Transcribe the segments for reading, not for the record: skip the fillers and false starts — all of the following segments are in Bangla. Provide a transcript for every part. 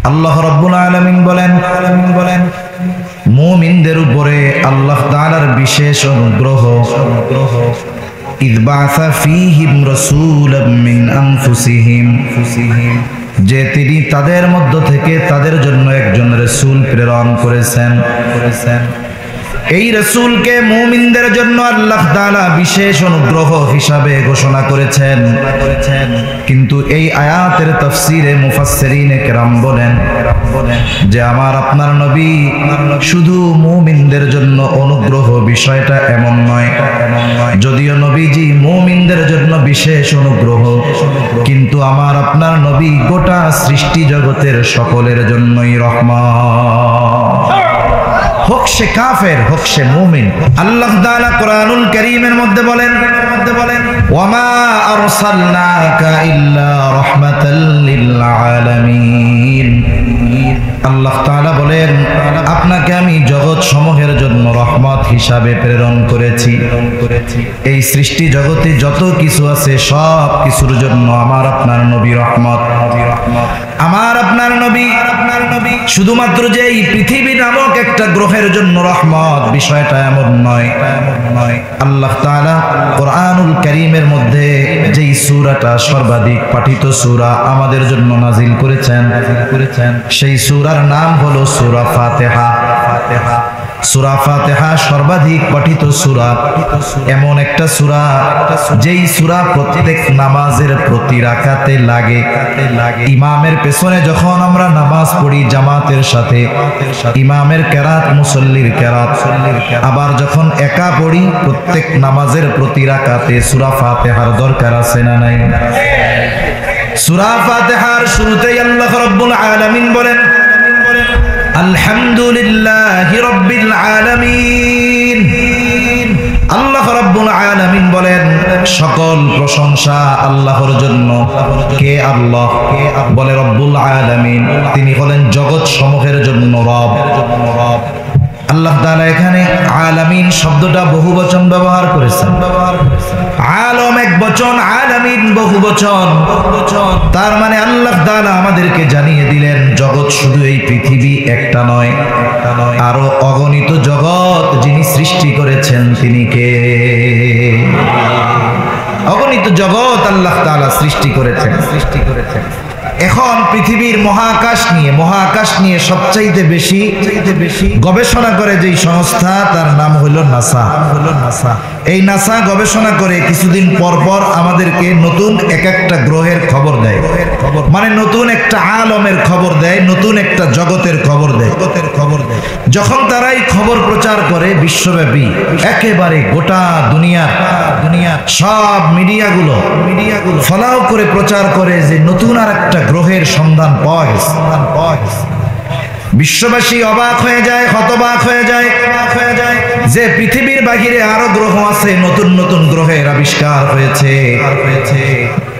আল্লাহ রাব্বুল আলামিন বলেন মুমিনদের উপরে আল্লাহ তাআলার বিশেষ অনুগ্রহ ইয বাআসা ফীহিম রাসূলাম মিন আনফুসিহিম, যে তিনি তাদের মধ্য থেকে তাদের জন্য একজন রাসূল প্রেরণ করেছেন। এই রাসূলকে মুমিনদের জন্য আল্লাহ তাআলা বিশেষ অনুগ্রহ হিসাবে ঘোষণা করেছেন। কিন্তু এই আয়াতের তাফসীরে মুফাসসিরিনে কেরাম বলেন যে আমার আপনার নবী শুধু মুমিনদের জন্য অনুগ্রহ, বিষয়টা এমন নয়। যদিও নবীজি মুমিনদের জন্য বিশেষ অনুগ্রহ, কিন্তু আমার আপনার নবী গোটা সৃষ্টি জগতের সকলের জন্যই রহমত, হোক সে কাফের হোক সে মুমিন। আল্লাহ তাআলা কোরআনুল কারীমের মধ্যে বলেন ওয়ামা আরসালনাকা ইল্লা রাহমাতাল লিল আলামিন। আল্লাহ তাআলা বলেন আপনাকে আমি জগৎ সমূহের জন্য রহমত হিসাবে প্রেরণ করেছি। এই সৃষ্টি জগতে যত কিছু আছে সব কিছুর জন্য আমার আপনার নবী রহমত। আমার আপনার নবী শুধুমাত্র যে এই পৃথিবী নামক একটা গ্রহের জন্য রহমত, বিষয়টা এমন নয়। আল্লাহ তাআলা কোরআনুল কারীমের মধ্যে যেই সূরাটা সর্বাধিক পাঠিত সূরা আমাদের জন্য নাজিল করেছেন, সেই সূরার নাম হলো সূরা ফাতিহা। সূরা ফাতিহা সর্বাধিক পঠিত সূরা, এমন একটা সূরা যেই সূরা প্রত্যেক নামাজের প্রতি রাকাতে লাগে। ইমামের পেছনে যখন আমরা নামাজ পড়ি জামাতের সাথে, ইমামের কেরাত মুসল্লির কেরাত, আবার যখন একা পড়ি প্রত্যেক নামাজের প্রতি রাকাতে সূরা ফাতিহার দরকার আছে না নাই? সূরা ফাতিহার শুরুতেই আল্লাহ রাব্বুল আলামিন বলেন আলহামদুলিল্লাহি রাব্বিল আলামিন। আল্লাহ রাব্বুল আলামিন বলেন সকল প্রশংসা আল্লাহর জন্য। কে আল্লাহ? বলে রব্বুল আলামিন, তিনি হলেন জগৎ সমূহের জন্য রব। আল্লাহ তাআলা এখানে আলামিন শব্দটা বহুবচন ব্যবহার করেছেন। আলম এক বচন, আলামিন বহুবচন। তার মানে আল্লাহ তাআলা আমাদেরকে জানিয়ে দিলেন জগৎ শুধু এই পৃথিবী একটা নয়, আরো অগণিত জগৎ যিনি সৃষ্টি করেছেন তিনি কে? অগণিত জগৎ আল্লাহ তাআলা সৃষ্টি করেছেন। এখন পৃথিবীর মহাকাশ নিয়ে সবচাইতে বেশি গবেষণা করে যেই সংস্থা, তার নাম হলো নাসা। এই নাসা গবেষণা করে কিছুদিন পর পর আমাদেরকে নতুন এক একটা গ্রহের খবর দেয়, মানে নতুন একটা আলমের খবর দেয়, নতুন একটা জগতের খবর দেয়। যখন তারা এই খবর প্রচার করে বিশ্বব্যাপী, একেবারে গোটা দুনিয়ার সব মিডিয়াগুলো ফলাও করে প্রচার করে যে নতুন আর একটা গ্রহের সন্ধান পাওয়া গেছে। বিশ্ববাসী অবাক হয়ে যায়, হতবাক হয়ে যায় যে পৃথিবীর বাহিরে আরো গ্রহ আছে, নতুন নতুন গ্রহের আবিষ্কার হয়েছে।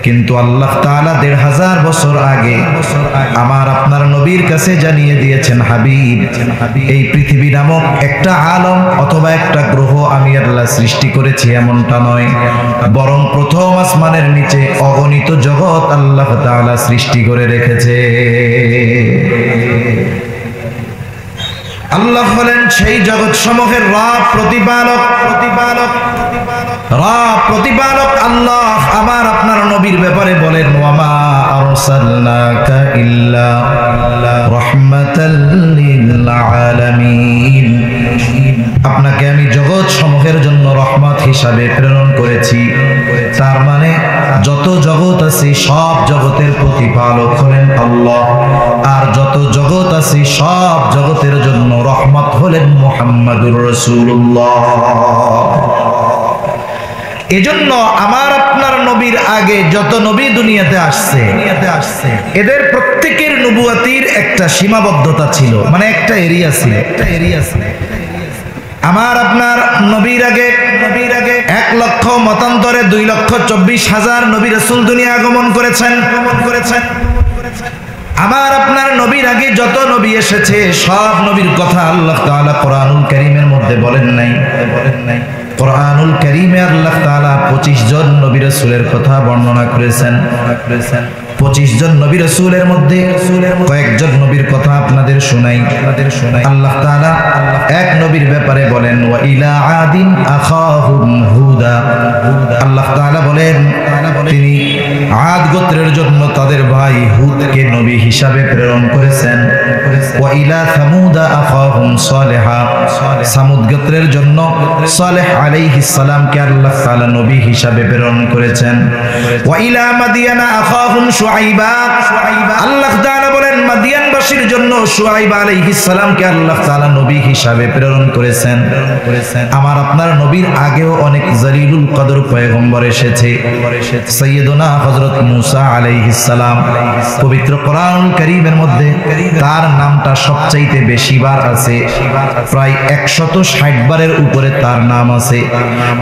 কিন্তু আল্লাহ তাআলা ১৫০০ বছর আগে আমার আপনার নবীর কাছে জানিয়ে দিয়েছেন, হাবিব, এই পৃথিবী নামক একটা আলম অথবা একটা গ্রহ আমি আল্লাহ সৃষ্টি করেছি এমনটা নয়, বরং প্রথম আসমানের নিচে অগণিত জগৎ আল্লাহ তাআলা সৃষ্টি করে রেখেছে। আল্লাহ হলেন সেই জগৎ সমূহের রব, প্রতিপালক। আল্লাহ আমার আপনার নবীর ব্যাপারে বলেন ওয়ামা আরসালনাকা ইল্লা রাহমাতাল লিল আলামিন। আপনাকে আমি জগৎ সমূহের জন্য রহমত হিসাবে প্রেরণ করেছি। তার মানে যত জগৎ আছে সব জগতের প্রতিপালক হলেন আল্লাহ, আর যত জগৎ আছে সব জগতের জন্য রহমত হলেন মুহাম্মাদুর রাসূলুল্লাহ। এজন্য আমার আপনার নবীর আগে যত নবী দুনিয়াতে আসছে এদের প্রত্যেকের নবুয়াতির একটা সীমাবদ্ধতা ছিল, মানে একটা এরিয়া ছিল। আমার আপনার নবীর আগে ১ লক্ষ মতান্তরে ২,২৪,০০০ নবী রাসূল দুনিয়া আগমন করেছেন। আমার আপনার নবীর আগে যত নবী এসেছে সব নবীর কথা আল্লাহ তাআলা কোরআনুল কারীমের মধ্যে বলেন নাই। কোরআনুল কারীমে আল্লাহ তাআলা ২৫ জন নবী রাসূলের কথা বর্ণনা করেছেন। ২৫ জন নবী রাসূলের মধ্যে কয়েকজন নবীর কথা আপনাদের শোনাই। আল্লাহ তাআলা এক নবীর ব্যাপারে বলেন ওয়া ইলা আদিন আখাহুম হুদা। আল্লাহ তাআলা বলেন তিনি আদ গোত্রের জন্য তাদের ভাই হুদকে নবী হিসাবে প্রেরণ করেছেন। ওয়া ইলা সামুদা আখাহুম সালেহা। সামুদ গোত্রের জন্য সালেহ আলাইহিস সালামকে আল্লাহ তাআলা নবী হিসাবে প্রেরণ করেছেন। ওয়া ইলা মাদিয়ানা আখাহুম শুআইবা। আল্লাহ তাআলা বলেন মাদিয়ানবাসীর জন্য শুআইব আলাইহিস সালামকে আল্লাহ তাআলা নবী হিসাবে প্রেরণ করেছেন। আমার আপনার নবীর আগেও অনেক জলিলুল কদর পয়গম্বর এসেছে। সাইয়্যিদুনা হযরত মূসা আলাইহিস সালাম, পবিত্র কোরআনুল কারীমের মধ্যে তার নামটা সবচাইতে বেশি বার আছে, প্রায় 160 বারের উপরে তার নাম আছে।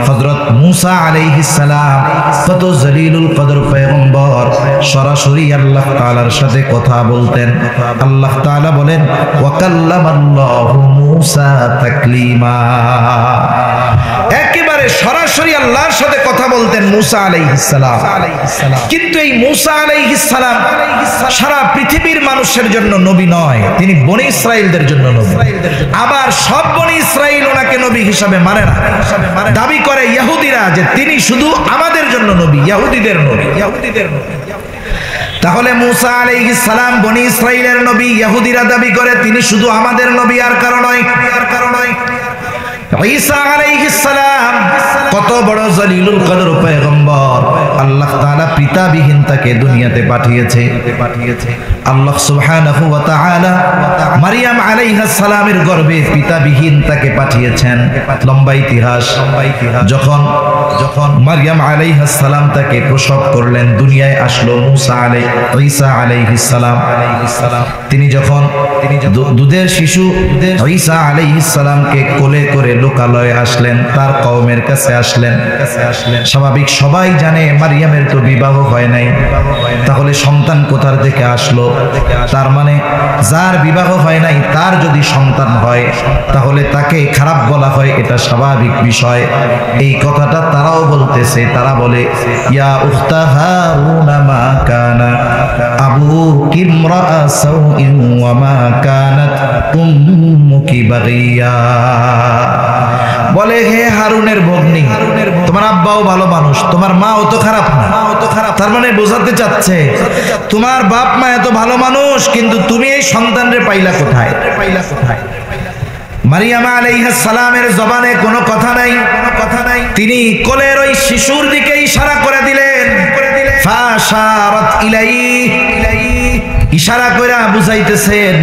হযরত মূসা আলাইহিস সালাম কত জলিলুল কদর পয়গম্বর, সরাসরি আল্লাহ তাআলার সাথে কথা বলতেন। আল্লাহ তাআলা বলেন ওয়া কাল্লামাল্লাহু মূসা তাকলিমা। একেবারে সরাসরি আল্লাহর সাথে কথা বলতেন মূসা আলাইহিস সালাম। কিন্তু এই মূসা আলাইহিস সালাম সারা পৃথিবীর মানুষের জন্য নবী নয়, তিনি বনি ইসরাইলদের জন্য নবী। আবার সব বনি ইসরাইল ওনাকে নবী হিসাবে মানে না। দাবি করে ইহুদিরা যে তিনি শুধু আমাদের জন্য নবী, ইহুদিদের নবী। তাহলে মূসা আলাইহিস সালাম বনি ইসরাইলের নবী, ইহুদিরা দাবি করে তিনি শুধু আমাদের নবী, আর কারণ নয়। ঈসা আলাইহিস সালাম কত বড় জলিলুল কদর পয়গম্বর, আল্লাহ তাআলা পিতাবিহীন তাকে দুনিয়াতে পাঠিয়েছে। আল্লাহ সুবহানাহু ওয়া তাআলা মারইয়াম আলাইহিস সালামের গর্ভে পিতাবিহীন তাকে পাঠিয়েছেন। লম্বা ইতিহাস। যখন মারইয়াম আলাইহিস সালাম তাকে প্রসব করলেন, দুনিয়ায় আসলো ঈসা আলাইহিস সালাম। তিনি যখন দুধের শিশু ঈসা আলাইহিস সালামকে কোলে করে লোকালয়ে আসলেন, তার কওমের কাছে আসলেন। স্বাভাবিক সবাই জানে মারইয়ামের তো বিবাহ হয় নাই, তাহলে সন্তান কোথা থেকে আসলো? তার মানে যার বিবাহ হয় নাই তার যদি সন্তান হয় তাহলে তাকে খারাপ বলা হয়, এটা স্বাভাবিক বিষয়। এই কথাটা তারাও বলতেছে। তারা বলে ইয়া উখতা হারুনা মা কানা আবুকি ইমরাআ সাউইন ওয়া মা কানাত উম্মুকি বাগিয়া। বলে হে হারুনের ভগ্নী, তোমার আব্বাও ভালো মানুষ, তোমার মাও তো খারাপ না। তার মানে বোঝাতে চাচ্ছে তোমার বাপ মা এত ভালো মানুষ, কিন্তু তুমি এই সন্তানরে পাইলা কোথায়? মারইয়াম আলাইহিস সালামের জবানে কোনো কথা নাই। তিনি কোলের ওই শিশুর দিকে ইশারা করে দিলেন। ফাশারাত ইলাইহি, ইশারা করে বুঝাইতেছেন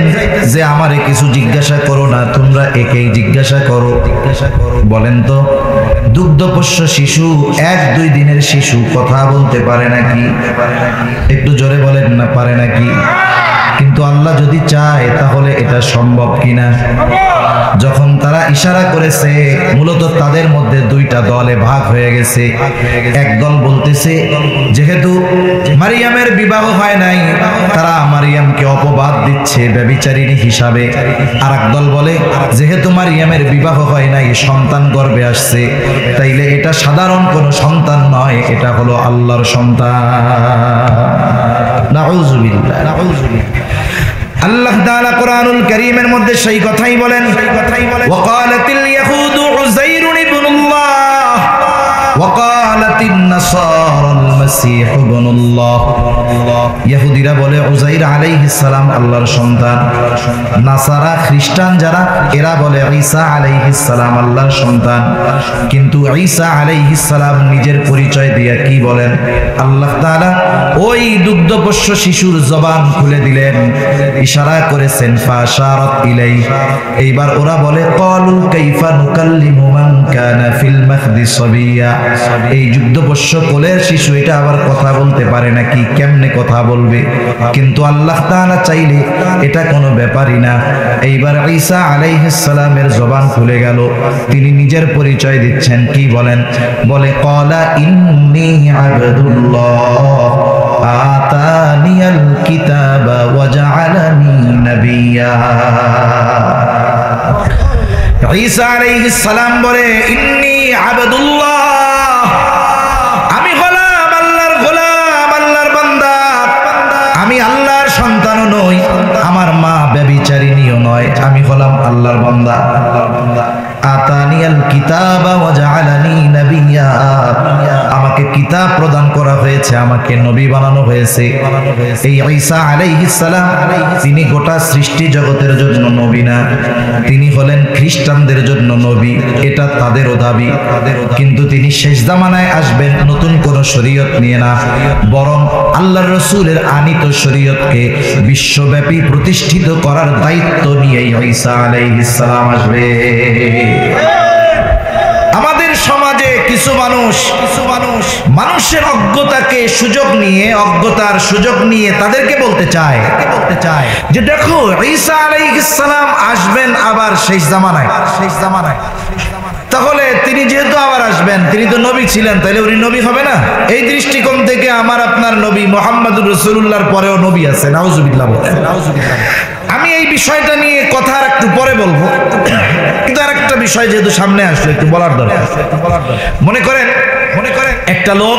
যে আমারে কিছু জিজ্ঞাসা করো না, তোমরা একেই জিজ্ঞাসা করো। বলেন তো দুগ্ধপোষ্য শিশু, 1-2 দিনের শিশু কথা বলতে পারে নাকি? একটু জোরে বলেন না, পারে নাকি? কিন্তু আল্লাহ যদি চায় তাহলে এটা সম্ভব কিনা? যখন তারা ইশারা করেছে, মূলত তাদের মধ্যে 2টা দলে ভাগ হয়ে গেছে। এক দল বলতেছে যেহেতু মারইয়ামের বিবাহ হয় নাই, তারা মারইয়ামকে অপবাদ দিচ্ছে ব্যভিচারিণী হিসাবে। আর এক দল বলে যেহেতু মারইয়ামের বিবাহ হয় নাই, সন্তান গর্ভে আসছে, তাইলে এটা সাধারণ কোনো সন্তান নয়, এটা হলো আল্লাহর সন্তান। নাউযুবিল্লাহ। আল্লাহ তাআলা কোরআনুল কারীমের মধ্যে সেই কথাই বলেন, ওয়াকালাতিল ইয়াহুদু উযাইরুন ইবনুল্লাহ ওয়াকালাতিন নাসারাল মাসীহ ইবনুল্লাহ। ইহুদিরা বলে উযাইর আলাইহিস সালাম আল্লাহর সন্তান, নাসারা খ্রিস্টান যারা এরা বলে ঈসা আলাইহিস সালাম আল্লাহর সন্তান। কিন্তু ঈসা আলাইহিস সালাম নিজের পরিচয় দিয়ে কি বলেন? আল্লাহ তাআলা ওই দুগ্ধপোষ্য শিশুর জবান খুলে দিলেন, ইশারা করেছেন ফাশারাত ইলাই। এইবার ওরা বলে ক্বালু কাইফা নুকাল্লিমু মান কানা ফিল মাহদি সাবিয়া। এই দুগ্ধপোষ্য কোলের শিশু এটা আবার কথা বলতে পারে নাকি? কেমনে কথা বলবে? কিন্তু আল্লাহ তাআলা চাইলে এটা কোনো ব্যাপারই না। এইবার ঈসা আলাইহিস সালামের জবান খুলে গেল, তিনি নিজের পরিচয় দিচ্ছেন। কি বলেন? বলে ক্বালা ইন্নী আবদুল্লাহ আতানিয়াল কিতাবা ওয়া জাআলানি নাবিয়্যা। ঈসা আলাইহিস সালাম বলে ইন্নী আবদুল্লাহ, আমি গোলাম, আল্লাহর গোলাম, আল্লাহর বান্দা। আমি আল্লাহর সন্তানও নই, আমার মা নয়, আমি হলাম আল্লাহর বান্দা। আতানিয়াল কিতাবা ওয়া জাআলানি নাবিয়্যা, আমাকে কিতাব প্রদান করা হয়েছে, আমাকে নবী বানানো হয়েছে। এই ঈসা আলাইহিস সালাম তিনি গোটা সৃষ্টি জগতের জন্য নবী না, তিনি হলেন খ্রিস্টানদের জন্য নবী, এটা তাদেরও দাবি। কিন্তু তিনি শেষ জামানায় আসবেন নতুন কোন শরীয়ত নিয়ে না, বরং আল্লাহর রাসূলের আনিত শরীয়তকে বিশ্বব্যাপী প্রতিষ্ঠিত করার দায়িত্ব নিয়ে ঈসা আলাইহিস সালাম আসবে। আমাদের সমাজে কিছু মানুষ মানুষের অজ্ঞতাকে সুযোগ নিয়ে, অজ্ঞতার সুযোগ নিয়ে তাদেরকে বলতে চায় যে দেখো ঈসা আলাইহিস সালাম আসবেন আবার শেষ জামানায়। তাহলে তিনি যেহেতু আবার আসবেন, তিনি তো নবী ছিলেন, তাহলে উনি নবী হবে না? এই দৃষ্টিকোণ থেকে আমার আপনার নবী মুহাম্মদুর রাসূলুল্লাহর পরেও নবী আছে, নাউজুবিল্লাহ। আমি এই বিষয়টা নিয়ে কথা আর একটু পরে বলবো, কিন্তু আরেকটা বিষয় যেহেতু সামনে আসলো একটু বলার দরকার। মনে করেন একটা লোক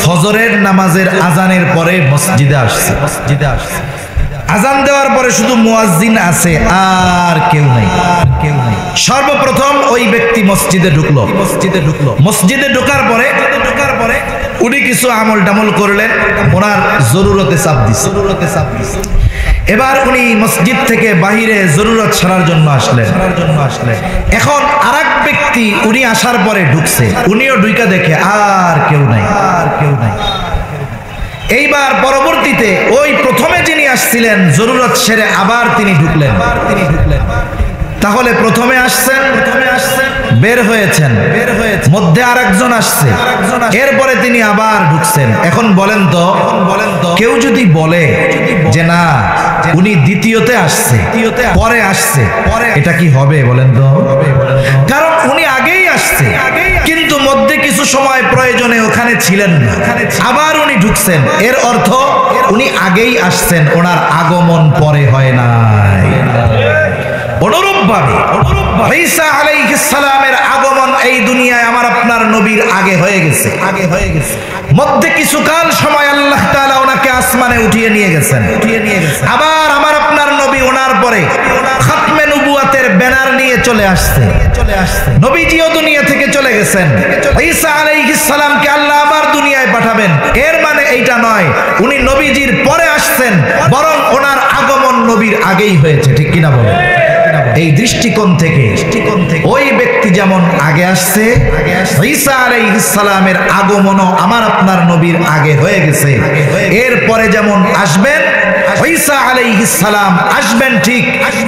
ফজরের নামাজের আজানের পরে মসজিদে আসছে। আজান দেওয়ার পরে শুধু মুয়াজ্জিন আছে, আর কেউ নাই। সর্বপ্রথম ওই ব্যক্তি মসজিদে ঢুকলো। মসজিদে ঢোকার পরে উনি কিছু আমল টামল করলেন, ওনার জরুরতে চাপ দিছে। এবার উনি মসজিদ থেকে বাহিরে জরুরত ছাড়ার জন্য আসলেন। এখন আরেক ব্যক্তি উনি আসার পরে ঢুকছে, উনিও ঢুইকা দেখে আর কেউ নাই। এইবার পরবর্তীতে ওই প্রথমে যিনি আসছিলেন জরুরত সেরে আবার তিনি ঢুকলেন। তাহলে প্রথমে আসছেন, বের হয়েছেন, মধ্যে আরেকজন আসছে, এরপরে তিনি আবার ঢুকছেন। এখন বলেন তো কেউ যদি বলে যে না উনি দ্বিতীয়তে আসছে, পরে আসছে, এটা কি হবে বলেন তো? কারণ উনি আগেই আসছে, কিন্তু মধ্যে কিছু সময় প্রয়োজনে ওখানে ছিলেন না, আবার উনি ঢুকছেন, এর অর্থ উনি আগেই আসছেন, ওনার আগমন পরে হয় নাই। অনুরূপভাবে ঈসা আলাইহিস সালামের আগমন এই দুনিয়ায় আমার আপনার নবীর আগে হয়ে গেছে। মধ্যে কিছুকাল সময় আল্লাহ তাআলা ওনাকে আসমানে উঠিয়ে নিয়ে গেছেন। আবার আমার আপনার নবী ওনার পরে খাতমে নবুয়তের ব্যানার নিয়ে চলে আসছে। নবীজিও দুনিয়া থেকে চলে গেছেন, ঈসা আলাইহিস সালামকে আল্লাহ আবার দুনিয়ায় পাঠাবেন। এর মানে এইটা নয় উনি নবীজির পরে আসছেন, বরং ওনার আগমন নবীর আগেই হয়েছে। ঠিক কিনা বলেন? এই দৃষ্টিকোণ থেকে ওই ব্যক্তি যেমন আগে আসছে, ঈসা আলাইহিস সালামের আগমনও আমার আপনার নবীর আগে হয়ে গেছে। এরপরে যেমন আসবেন ঈসা আলাইহিস সালাম আসবেন ঠিক,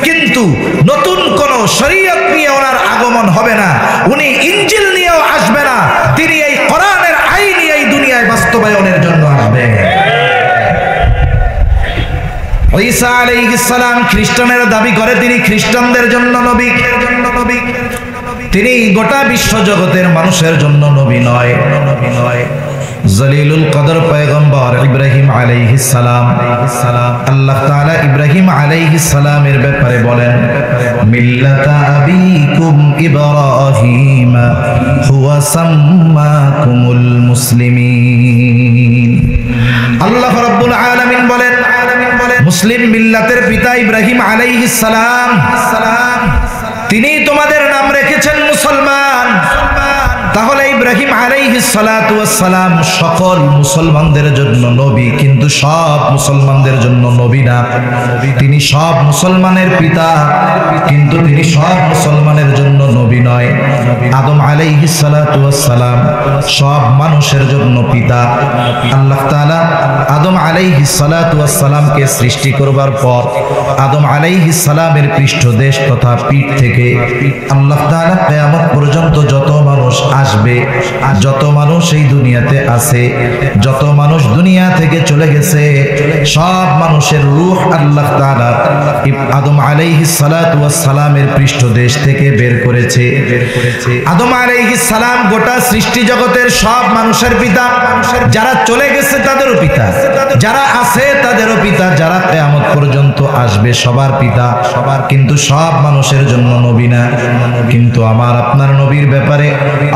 কিন্তু নতুন কোন শরীয়ত নিয়ে ওনার আগমন হবে না, উনি ইনজিল নিয়েও আসবে না, তিনি এই কোরআনের আইন নিয়ে এই দুনিয়ায় বাস্তবায়নের জন্য আসবেন। ঈসা আলাইহিস সালাম খ্রিস্টানেরা দাবি করে তিনি খ্রিস্টানদের জন্য নবী, তিনি গোটা বিশ্ব জগতের মানুষের জন্য নবী নয়। জলিলুল কদর পয়গম্বর ইব্রাহিম আলাইহিস সালাম, আল্লাহ তাআলা ইব্রাহিম আলাইহিস সালামের ব্যাপারে বলেন মিল্লাতা আবিকুম ইব্রাহিম হুয়া সাম্মাকুমুল মুসলিমিন। আল্লাহ রাব্বুল আলামিন বলেন মুসলিম মিল্লাতের পিতা ইব্রাহিম আলাইহিস সালাম, তিনি তোমাদের নাম রেখেছেন মুসলমান। তাহলে ইব্রাহিম আলাইহিস সালাতু ওয়াস সালাম সকল মুসলমানদের জন্য নবী, কিন্তু সব মুসলমানদের জন্য নবী না। তিনি সব মুসলমানের পিতা, কিন্তু তিনি সব মুসলমানের জন্য নবী নয়। আদম আলাইহিস সালাতু ওয়াস সালাম সব মানুষের জন্য পিতা। আল্লাহ তাআলা আদম আলাইহিস সালাতু ওয়াস সালামকে সৃষ্টি করবার পর আদম আলাইহিস সালামের পৃষ্ঠদেশ তথা পিঠ থেকে আল্লাহ তাআলা কিয়ামত পর্যন্ত যত মানুষ আসবে, যত মানুষ এই দুনিয়াতে আছে, যত মানুষ দুনিয়া থেকে চলে গেছে, সব মানুষের রূহ আল্লাহ তাআলা আদম আলাইহিস সালাতু ওয়াস সালামের পৃষ্ঠদেশ থেকে বের করেছে। আদম আলাইহিস সালাম গোটা সৃষ্টি জগতের সব মানুষের পিতা, যারা চলে গেছে তাদেরও পিতা, যারা আছে তাদেরও পিতা, যারা কিয়ামত পর্যন্ত আসবে সবার পিতা, কিন্তু সব মানুষের জন্য নবী না। কিন্তু আমার আপনার নবীর ব্যাপারে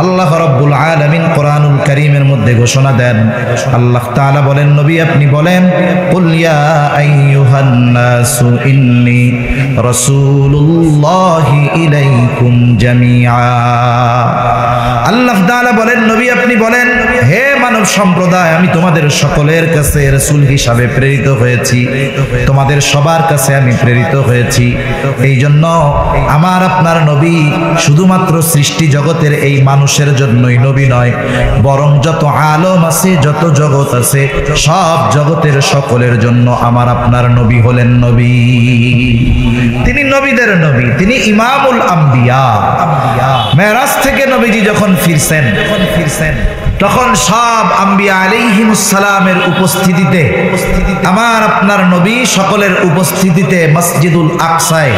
আল্লাহ আল্লাহ রাব্বুল আলামিন কোরআনুল কারীমের মধ্যে ঘোষণা দেন, আল্লাহ তাআলা বলেন, নবী আপনি বলেন, কুল ইয়া আইয়ুহান নাসু ইন্নী রাসূলুল্লাহি ইলাইকুম জামিআ। আল্লাহ তাআলা বলেন, নবী আপনি বলেন, হে মানব সম্প্রদায়, আমি তোমাদের সকলের কাছে রাসূল হিসাবে প্রেরিত হয়েছি, তোমাদের সবার কাছে আমি প্রেরিত হয়েছি। এই জন্য আমার আপনার নবী শুধুমাত্র সৃষ্টি জগতের এই মানুষের জন্যই নবী নয়, বরং যত আলম আছে, যত জগৎ আছে, সব জগতের সকলের জন্য আমার আপনার নবী হলেন নবী। তিনি নবীদের নবী, তিনি ইমামুল আম্বিয়া। মেরাজ থেকে নবীজি যখন ফিরছেন তখন সব আম্বিয়া আলাইহিমুস সালামের উপস্থিতিতে, আমার আপনার নবী সকলের উপস্থিতিতে মসজিদুল আকসায়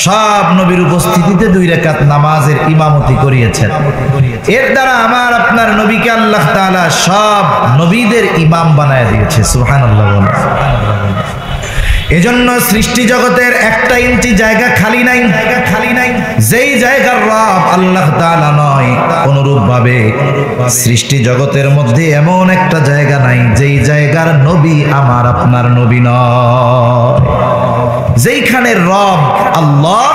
সব নবীর উপস্থিতিতে 2 রাকাত নামাজের ইমামতি করিয়েছেন। এর দ্বারা আমার আপনার নবীকে আল্লাহ তাআলা সব নবীদের ইমাম বানায় দিয়েছে। সুবহানাল্লাহ। এজন্য সৃষ্টি জগতের 1 ইঞ্চি জায়গা খালি নাই, যেই জায়গার রব আল্লাহ তাআলা নয়, অনুরূপ ভাবে সৃষ্টি জগতের মধ্যে এমন একটা জায়গা নাই যেই জায়গার নবী আমার আপনার নবী নয়। যেইখানে রব আল্লাহ,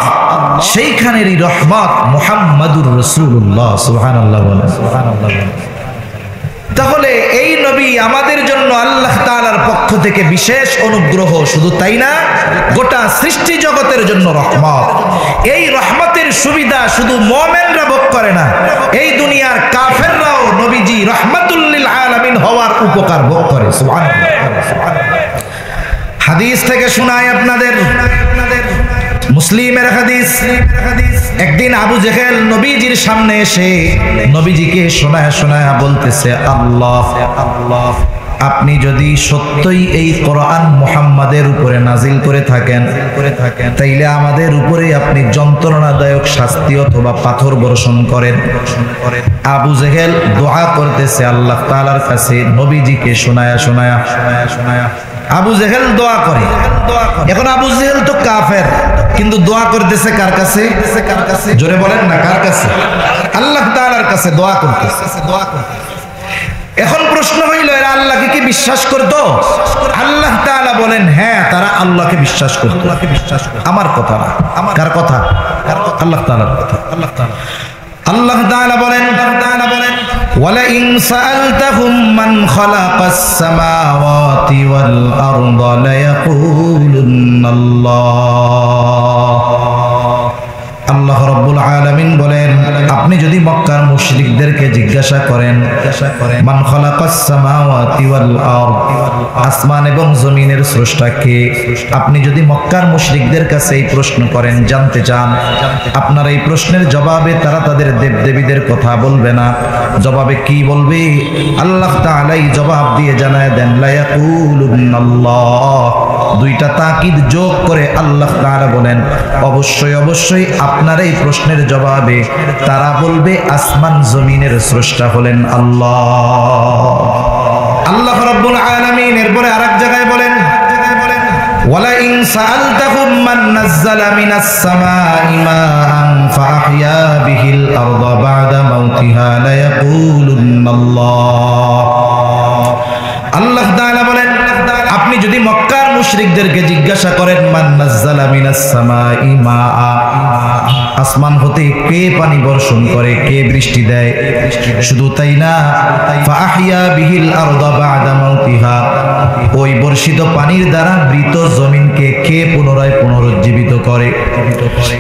সেইখানেরই রহমত মুহাম্মাদুর রাসূলুল্লাহ। সুবহানাল্লাহ। তাহলে এই নবী আমাদের জন্য আল্লাহ তাআলার পক্ষ থেকে বিশেষ অনুগ্রহ, শুধু তাই না, গোটা সৃষ্টি জগতের জন্য রহমত। এই রহমতের সুবিধা শুধু মুমিনরা ভোগ করে না, এই দুনিয়ার কাফেররাও নবীজি রাহমাতুল লিল আলামিন হওয়ার উপকার ভোগ করে। সুবহানাল্লাহ। হাদিস থেকে শোনাই আপনাদের, মুসলিমের হাদিস। একদিন আবু জেহেল নবীজির সামনে এসে নবীজিকে শোনায় বলতেছে, আল্লাহ, আপনি যদি সত্যই এই কোরআন মুহাম্মাদের উপরে নাজিল করে থাকেন তাইলে আমাদের উপরে আপনি যন্ত্রণাদায়ক শাস্তি অথবা পাথর বর্ষণ করেন। আবু জেহেল দোয়া করতেছে আল্লাহ তাআলার কাছে, নবীজিকে শোনায়া আবু জেহেল দোয়া করে। এখন আবু জেহেল তো কাফের, কিন্তু দোয়া করতেছে কার কাছে? জোরে বলেন না, কার কাছে? আল্লাহ তাআলার কাছে দোয়া করতেছে। এখন প্রশ্ন হইল, এরা আল্লাহকে কি বিশ্বাস করত? আল্লাহ তাআলা বলেন, হ্যাঁ, তারা আল্লাহকে বিশ্বাস করত। আমার কথা না, কার কথা? আল্লাহ তাআলার কথা। আল্লাহ তাআলা বলেন, ওয়ালা ইন সাআলতাহুম মান খালাকাস সামাওয়াতি ওয়াল আরদা লায়াকুলুন্নাল্লাহ। আল্লাহ রাব্বুল আলামিন বলেন, আপনি যদি মক্কার মুশরিকদেরকে জিজ্ঞাসা করেন, মান খালাকাস সামাওয়াতি ওয়াল আরদ, আসমান এবং জমিনের স্রষ্টা কে, আপনি যদি মক্কার মুশরিকদের কাছে এই প্রশ্ন করেন, জানতে চান, আপনার এই প্রশ্নের জবাবে তারা তাদের দেবদেবীদের কথা বলবে না। জবাবে কি বলবে? আল্লাহ তাআলাই জবাব দিয়ে জানায় দেন, লায়াকুলুন্নাল্লাহ। 2টা তাকিদ যোগ করে আল্লাহ তাআলা বলেন, অবশ্যই আপনার এই প্রশ্নের জবাবে তারা বলবে আসমান জমিনের স্রষ্টা হলেন আল্লাহ। আল্লাহ রাব্বুল আলামিন এরপরে আরেক জায়গায় বলেন, ওয়ালা ইন সাআলতাহুম মান নাযালা মিনাস সামাই মাআন ফাআহইয়া বিহিল আরদা বা'দা মাউতিহা লায়াকুলুন্নাল্লাহ। আল্লাহ তাআলা বলেন, আপনি যদি মক্কার মুশরিকদেরকে জিজ্ঞাসা করেন, মান নাযালা মিনাস সামাই মাআ, আসমান হতে কে পানি বর্ষণ করে, কে বৃষ্টি দেয়, শুধু তাই না, ফাআহইয়া বিহিল আরদা বা'দা মাউতিহা, ওই বর্ষিত পানির দ্বারা মৃত জমিনকে কে পুনরায় পুনরুজ্জীবিত করে।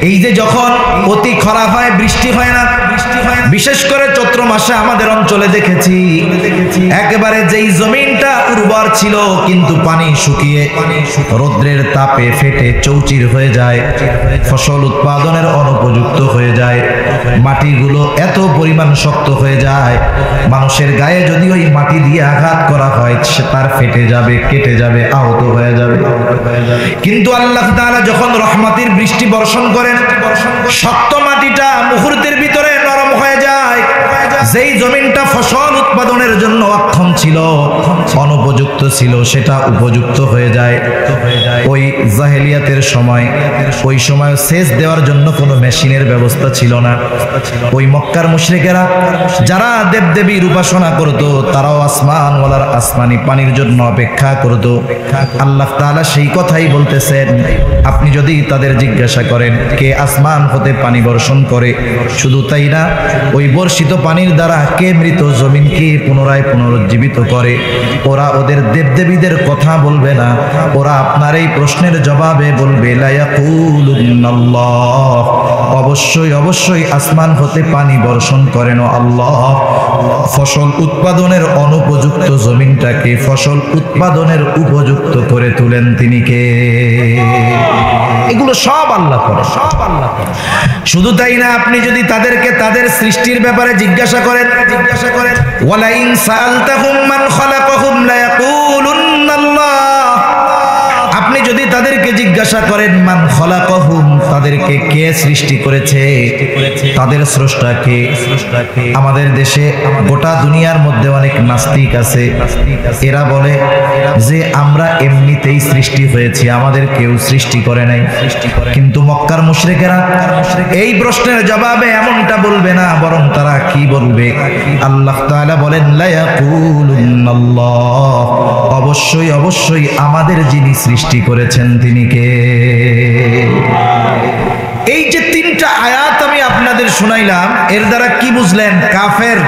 এই যে যখন অতি খরা হয়, বৃষ্টি হয় না, বিশেষ করে চৈত্র মাসে আমাদের অঞ্চলে দেখেছি, একেবারে যেই জমিনটা উর্বর ছিল কিন্তু পানি শুকিয়ে রৌদ্রের তাপে ফেটে চৌচির হয়ে যায়, ফসল উৎপাদনের অনুপযুক্ত হয়ে যায়, মাটিগুলো এত পরিমাণ শক্ত হয়ে যায়, মানুষের গায়ে যদি ওই মাটি দিয়ে আঘাত করা হয় সে তার ফেটে যাবে, কেটে যাবে, আহত হয়ে যাবে। কিন্তু আল্লাহ তাআলা যখন রহমতের বৃষ্টি বর্ষণ করেন, শক্ত মাটিটা মুহূর্তের ভিতরে নরম হয়ে যায়, যেই জমিনটা ফসল উৎপাদনের জন্য অক্ষম ছিল, অনুপযুক্ত ছিল, সেটা উপযুক্ত হয়ে যায়। ওই জাহেলিয়াতের সময়, ওই সময় সেচ দেওয়ার জন্য কোনো মেশিনের ব্যবস্থা ছিল না। ওই মক্কার মুশরিকেরা যারা দেবদেবীর উপাসনা করত, তারাও আসমানওয়ালার আসমানি পানির জন্য অপেক্ষা করত। আল্লাহ তাআলা সেই কথাই বলতেছেন, আপনি যদি তাদের জিজ্ঞাসা করেন কে আসমান হতে পানি বর্ষণ করে, শুধু তাই না, ওই বর্ষিত পানির দ্বারা কে মৃত জমিনকে পুনরায় পুনরুজ্জীবিত করে, ওরা ওদের দেবদেবীদের কথা বলবে না, ওরা আপনার এই প্রশ্নের জবাবে বলবে লা ইয়াকুলুন্নাল্লাহ, অবশ্যই অবশ্যই আসমান হতে পানি বর্ষণ করেন আল্লাহ। ফসল উৎপাদনের অনুপযুক্ত জমিনটাকে ফসল উৎপাদনের উপযুক্ত করে তুলেন তিনি কে? এগুলো সব আল্লাহ করে, সব আল্লাহ করে। শুধু তাই না, আপনি যদি তাদেরকে তাদের সৃষ্টির ব্যাপারে জিজ্ঞাসা করেন ওয়ালা ইন সাআলতাহুম মান খালাকাহুম লা ইয়াকুলুন্নাল্লাহ, আপনি যদি তাদেরকে জিজ্ঞাসা করেন মান খালাকাহুম, তাদেরকে কে সৃষ্টি করেছে, তাদের স্রষ্টা কে? আমাদের দেশে গোটা দুনিয়ার মধ্যে অনেক নাস্তিক আছে, এরা বলে যে আমরা এমনিতেই সৃষ্টি হয়েছি, আমাদের কেউ সৃষ্টি করে নাই। কিন্তু মক্কার মুশরিকেরা এই প্রশ্নের জবাবে এমনটা বলবে না, বরং তারা কি বলবে? আল্লাহ তাআলা বলেন লা ইয়াকুলুন্নাল্লাহ, অবশ্যই অবশ্যই আমাদের যিনি সৃষ্টি করেছেন তিনি কে? এই যে তিনটা আয়াত আমি আপনাদের শুনাইলাম, এর দ্বারা কি বুঝলেন? কাফের,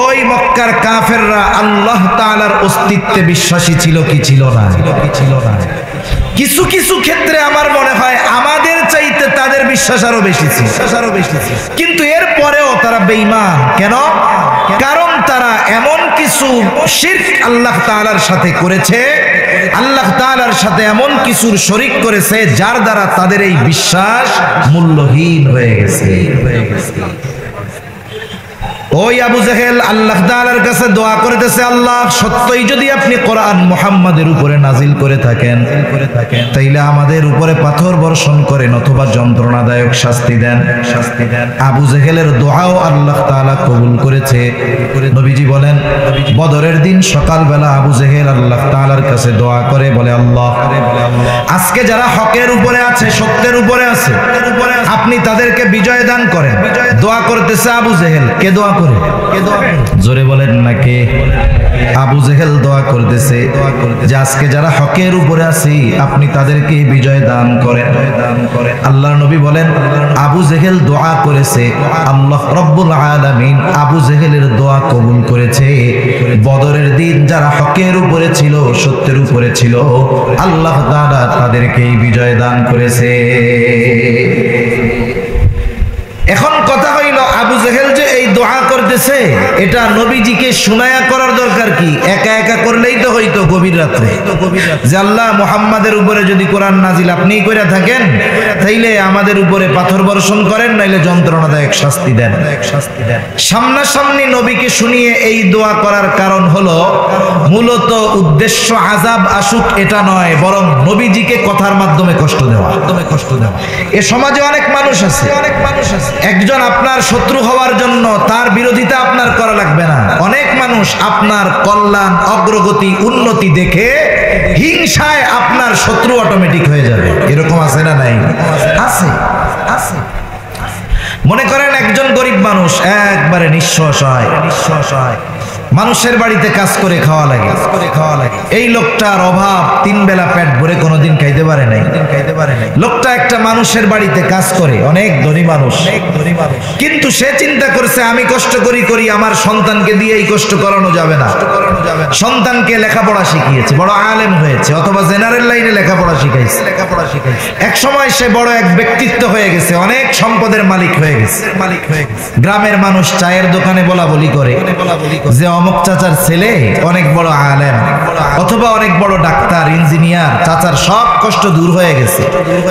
ওই মক্কার কাফেররা আল্লাহ তাআলার অস্তিত্বে বিশ্বাসী ছিল কি ছিল না? কিছু কিছু ক্ষেত্রে আমার মনে হয় আমাদের চাইতে তাদের বিশ্বাস আরো বেশি ছিল, কিন্তু এরপরেও তারা বেঈমান কেন? কারণ তারা এমন কিছু শিরক আল্লাহ তাআলার সাথে করেছে, আল্লাহ তাআলার সাথে এমন কিছুর শরীক করেছে যার দ্বারা তাদের এই বিশ্বাস মূল্যহীন হয়ে গেছে। ওই আবু জেহেল আল্লাহ তাআলার কাছে দোয়া করতেছে, আল্লাহ সত্যই যদি আপনি কোরআন মুহাম্মাদের উপরে নাজিল করে থাকেন তাইলে আমাদের উপরে পাথর বর্ষণ করেন অথবা যন্ত্রণাদায়ক শাস্তি দেন। আবু জেহেলের দোয়াও আল্লাহ তাআলা কবুল করেছে। নবীজি বলেন, বদরের দিন সকালবেলা আবু জেহেল আল্লাহ তাআলার কাছে দোয়া করে, বলে আল্লাহ, আজকে যারা হকের উপরে আছে, সত্যের উপরে আছে, আপনি তাদেরকে বিজয় দান করেন। দোয়া করতেছে আবু জেহেল। কে দোয়া করে? জোরে বলেন না কে? আবু জেহেল দোয়া করতেছে যে আজকে যারা হকের উপরে আছি আপনি তাদেরকে বিজয় দান করেন। আল্লাহর নবী বলেন, আবু জেহেল দোয়া করেছে, আল্লাহ রব্বুল আলামিন আবু জেহেলের দোয়া কবুল করেছে। বদরের দিন যারা হকের উপরে ছিল, সত্যের উপরে ছিল, আল্লাহ তাআলা তাদেরকে বিজয় দান করেছে। এখন কথা হইল, আবু জেহেল যে এই দোয়া করতেছে এটা নবীজিকে শুনায়া করার দরকার কি? একা একা করলেই তো হইতো গভীর রাত্রে, যে আল্লাহ মুহাম্মাদের উপরে যদি কোরআন নাজিল আপনিই কইরা থাকেন তাইলে আমাদের উপরে পাথর বর্ষণ করেন, নাইলে যন্ত্রণাদায়ক শাস্তি দেন। সামনাসামনি নবীকে শুনিয়ে এই দোয়া করার কারণ হলো মূলত উদ্দেশ্য আযাব আসুক এটা নয়, বরং নবীজিকে কথার মাধ্যমে কষ্ট দেওয়া। এ সমাজে অনেক মানুষ আছে, একজন আপনার শত্রু হওয়ার জন্য তার বিরোধিতা আপনার করা লাগবে না। অনেক মানুষ আপনার কল্যাণ, অগ্রগতি, উন্নতি দেখে হিংসায় আপনার শত্রু অটোমেটিক হয়ে যাবে। এরকম আছে না নাই? আছে। মনে করেন একজন গরিব মানুষ, একবারে নিঃস্ব অসহায়, মানুষের বাড়িতে কাজ করে খাওয়া লাগে। এই লোকটার অভাব, 3 বেলা পেট ভরে কোনোদিন খাইতে পারে নাই। লোকটা একটা মানুষের বাড়িতে কাজ করে, অনেক ধনী মানুষ, কিন্তু সে চিন্তা করছে আমি কষ্ট করি আমার সন্তানকে দিয়ে এই কষ্ট করানো যাবে না। সন্তানকে লেখাপড়া শিখিয়েছে, বড় আলেম হয়েছে, অথবা জেনারেল লাইনে লেখাপড়া শিখাইছে। এক সময় সে বড় এক ব্যক্তিত্ব হয়ে গেছে, অনেক সম্পদের মালিক হয়ে গেছে। গ্রামের মানুষ চায়ের দোকানে বলা বলি করে যে অমুক চাচার ছেলে অনেক বড় আলেম, অথবা অনেক বড় ডাক্তার, ইঞ্জিনিয়ার, চাচার সব কষ্ট দূর হয়ে গেছে।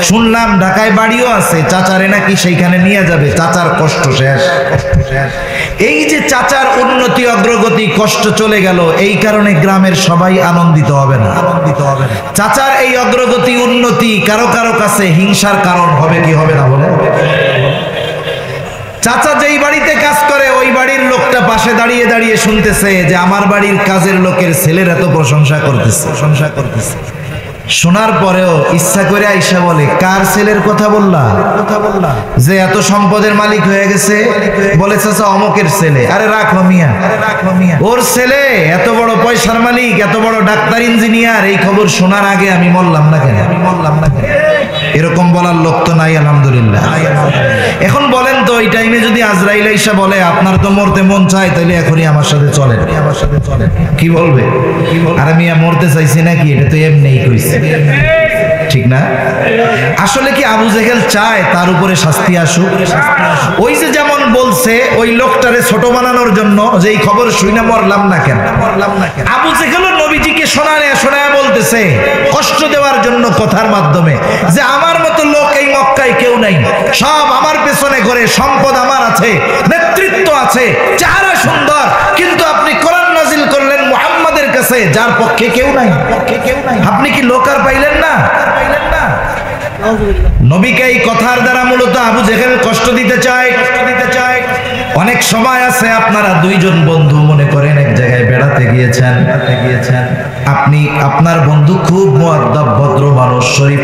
শুনলাম ঢাকায় বাড়িও আছে, চাচারে নাকি সেইখানে নিয়ে যাবে, চাচার কষ্ট শেষ। এই যে চাচার উন্নতি, অগ্রগতি, কষ্ট চলে গেল, এই কারণে গ্রামের সবাই আনন্দিত হবে না। চাচার এই অগ্রগতি, উন্নতি কারো কারো কাছে হিংসার কারণ হবে কি হবে না? বলে চাচা যেই বাড়িতে কাজ করে ওই বাড়ির লোকটা পাশে দাঁড়িয়ে দাঁড়িয়ে শুনতেছে যে আমার বাড়ির কাজের লোকের ছেলের এত প্রশংসা করতেছে। শোনার পরেও ইচ্ছা করে আইসা বলে, কার ছেলের কথা বললা যে এত সম্পদের মালিক হয়ে গেছে? বলে চাচা অমুকের ছেলে। আরে রাখো মিয়া, ওর ছেলে এত বড় পয়সার মালিক, এত বড় ডাক্তার ইঞ্জিনিয়ার, এই খবর শোনার আগে আমি মরলাম না কেন? এরকম বলার লোক তো নাই আলহামদুলিল্লাহ। এখন বলেন তো এই টাইমে যদি আজরাইল আইসা বলে আপনার তো মরতে মন চায়, তাহলে এখনই আমার সাথে চলেন, কি বলবে? আরে মিয়া মরতে চাইছি নাকি? এটা তো এমনিই কইছে, ঠিক না? আসলে কি আবু জেহেল চায় তার উপরে শাস্তি আসুক? ওই যে যেমন বলছে ওই লোকটারে ছোট বানানোর জন্য, যে এই খবর শুনে মরলাম না কেন, আবু জেহেল নবীজিকে শোনায় বলতেছে কষ্ট দেওয়ার জন্য কথার মাধ্যমে, যে আমার মতো লোক এই মক্কায় কেউ নাই, সব আমার পেছনে ঘরে, সম্পদ আমার আছে, নেতৃত্ব আছে, চেহারা সুন্দর, কিন্তু আপনি কোরআন নাজিল করলেন মুহাম্মাদের কাছে যার পক্ষে কেউ নাই। আপনি কি লোক আর পাইলেন না? নবীকে এই কথার দ্বারা মূলত আবু জেহেল কষ্ট দিতে চায়। অনেক সময় আছে আপনারা দুইজন বন্ধু মনে করেন এক জায়গায় বেড়াতে গিয়েছেন, আপনি আপনার বন্ধু খুব মুআদ্দাব ভদ্র মানুষ, শরীফ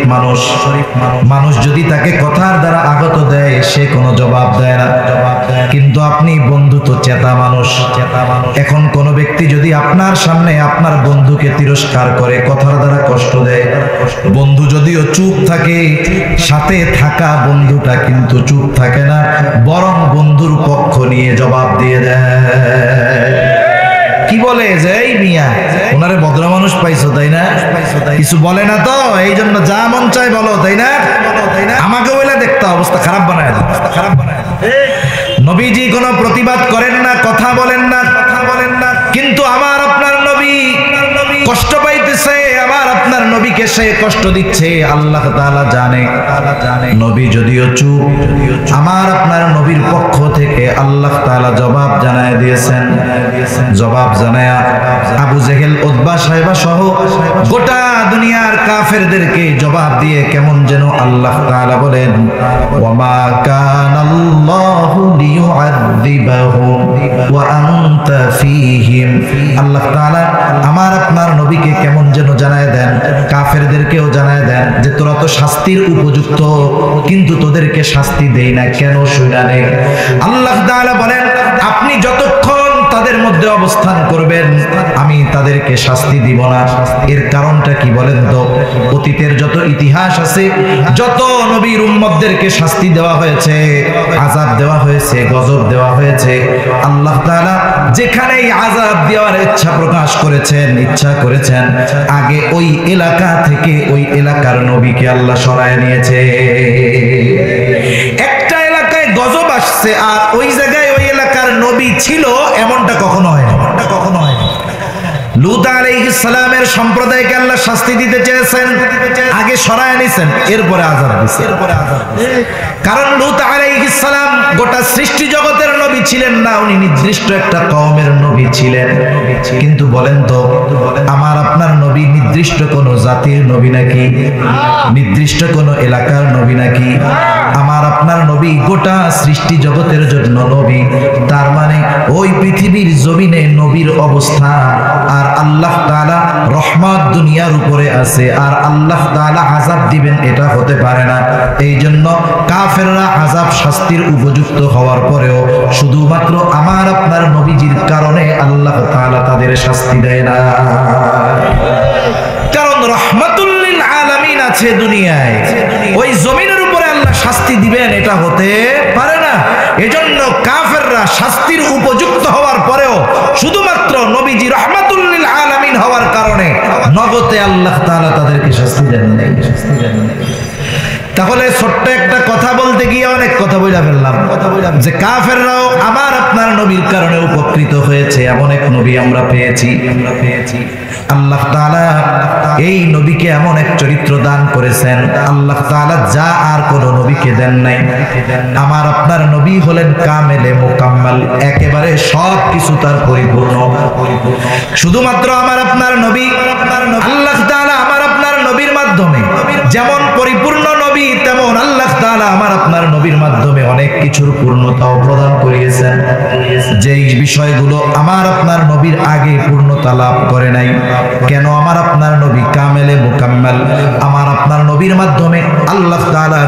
মানুষ যদি তাকে কথার দ্বারা আঘাত দেয় সে কোনো জবাব দেয় না, কিন্তু আপনি বন্ধু তো চেতা মানুষ। এখন কোন ব্যক্তি যদি আপনার সামনে আপনার বন্ধুকে তিরস্কার করে, কথার দ্বারা কষ্ট দেয়, বন্ধু যদিও চুপ থাকে, সাথে থাকা বন্ধুটা কিন্তু চুপ থাকে না, বরং বন্ধুর পক্ষ নিয়ে জবাব দিয়ে দেয়। কি বলে যে এই মিয়া ওনারে ভদ্র মানুষ পাইছো তাই না, কিছু বলে না তো, এই জন্য যা মন চায় বলো তাই না, আমাকে বলে দেখতে অবস্থা খারাপ বানায় দাও। নবীজি কোনো প্রতিবাদ করেন না, কথা বলেন না, কিন্তু আমার আপনার নবী কষ্ট পাইতেছে, আমার আপনার নবীকে সে কষ্ট দিচ্ছে, আল্লাহ তাআলা জানে। নবী যদিও চুপ, আমার আপনার নবীর পক্ষ থেকে আল্লাহ তাআলা জবাব জানায় দিয়েছেন। জবাব জানায়া আবু জেহেল, উতবা, সাইবা সহ গোটা দুনিয়ার কাফেরদেরকে জবাব দিয়ে কেমন যেন আল্লাহ তাআলা বলেন, ওয়ামা কানাল্লাহু লিয়ুআযিবাহুম ওয়া আনতা ফীহিম। আল্লাহ তাআলা আমার আপনার নবীকে কেমন যেন জানায় দেন, কাফেরদেরকেও জানায় দেন যে তোরা তো শাস্তির উপযুক্ত, কিন্তু তোদেরকে শাস্তি দেই না কেন শুনা নেই। আল্লাহ তাআলা বলেন আপনি যতক্ষণ তাদের মধ্যে অবস্থান করবেন আমি তাদেরকে শাস্তি দিব না। এর কারণটা কি বলেন তো? অতীতের যত ইতিহাস আছে, যত নবীর উম্মতদেরকে শাস্তি দেওয়া হয়েছে, আযাব দেওয়া হয়েছে, গজব দেওয়া হয়েছে, আল্লাহ তাআলা যেখানেই আযাব দেওয়ার ইচ্ছা প্রকাশ করেছেন, ইচ্ছা করেছেন, আগে ওই এলাকা থেকে ওই এলাকার নবীকে আল্লাহ সরায় নিয়েছে। একটা এলাকায় গজব আসছে আর ওই জায়গায় ওই এলাকার নবী ছিল, এমনটা কখনো হয় না। লূত আলাইহিস সালামের সম্প্রদায়কে আল্লাহ শাস্তি দিতে চেয়েছেন, আগে সরায় নিছেন, এরপরে আযাব দিয়েছেন। কারণ লূত আলাইহিস সালাম গোটা সৃষ্টি জগতের নবী ছিলেন না, উনি নির্দিষ্ট একটা কওমের নবী ছিলেন। কিন্তু বলেন তো আমার আপনার নবী নির্দিষ্ট কোন জাতির নবী নাকি? নির্দিষ্ট কোন এলাকার নবী নাকি? আমার আপনার নবী গোটা সৃষ্টি জগতের জন্য নবী। তার মানে ওই পৃথিবীর জমিনে নবীর অবস্থা, আর আল্লাহ তাআলা রহমত দুনিয়ার উপরে আছে, আর আল্লাহ তাআলা আযাব দিবেন এটা হতে পারে না। এই জন্য কাফেররা আযাব শাস্তির উপযুক্ত হওয়ার পরেও শুধুমাত্র আমার আপনার নবীজির কারণে আল্লাহ তাআলা তাদের শাস্তি দেয় না। কারণ রহমাতুল লিল আলামিন আছে দুনিয়ায়, ওই জমিনের উপরে আল্লাহ শাস্তি দিবেন এটা হতে পারে না। এজন্য কাফেররা শাস্তির উপযুক্ত হওয়ার পরেও শুধুমাত্র নবীজি রহমাতুল লিল আলামিন হওয়ার কারণে নগদে আল্লাহ তাআলা তাদেরকে শাস্তি দেন নাই। তাহলে ছোট্ট একটা কথা বলতে গিয়ে অনেক কথা বইলা ফেললাম, যে কাফেররাও আমার আপনার নবীর কারণে উপকৃত হয়েছে, এমন এক নবী আমরা পেয়েছি। আল্লাহ তাআলা এই নবীকে এমন এক চরিত্র দান করেছেন, আল্লাহ তাআলা যা আর কোন নবীকে দেন নাই। আমার আপনার নবী হলেন কামেলে মুকাম্মাল, একেবারে সব কিছু তার পরিপূর্ণ। শুধুমাত্র আমার আপনার নবী, আল্লাহ তাআলা আমার আপনার নবীর মাধ্যমে যেমন পরিপূর্ণ নবী, তেমন আল্লাহ তাআলা আমার আপনার নবীর মাধ্যমে অনেক কিছুর পূর্ণতাও প্রদান করিয়েছেন, যেই বিষয়গুলো আমার আপনার নবীর আগে পূর্ণতা লাভ করে নাই। কেন? আমার আপনার নবী কামেলে মুকাম্মাল, আমার আপনার নবীর মাধ্যমে আল্লাহ তাআলা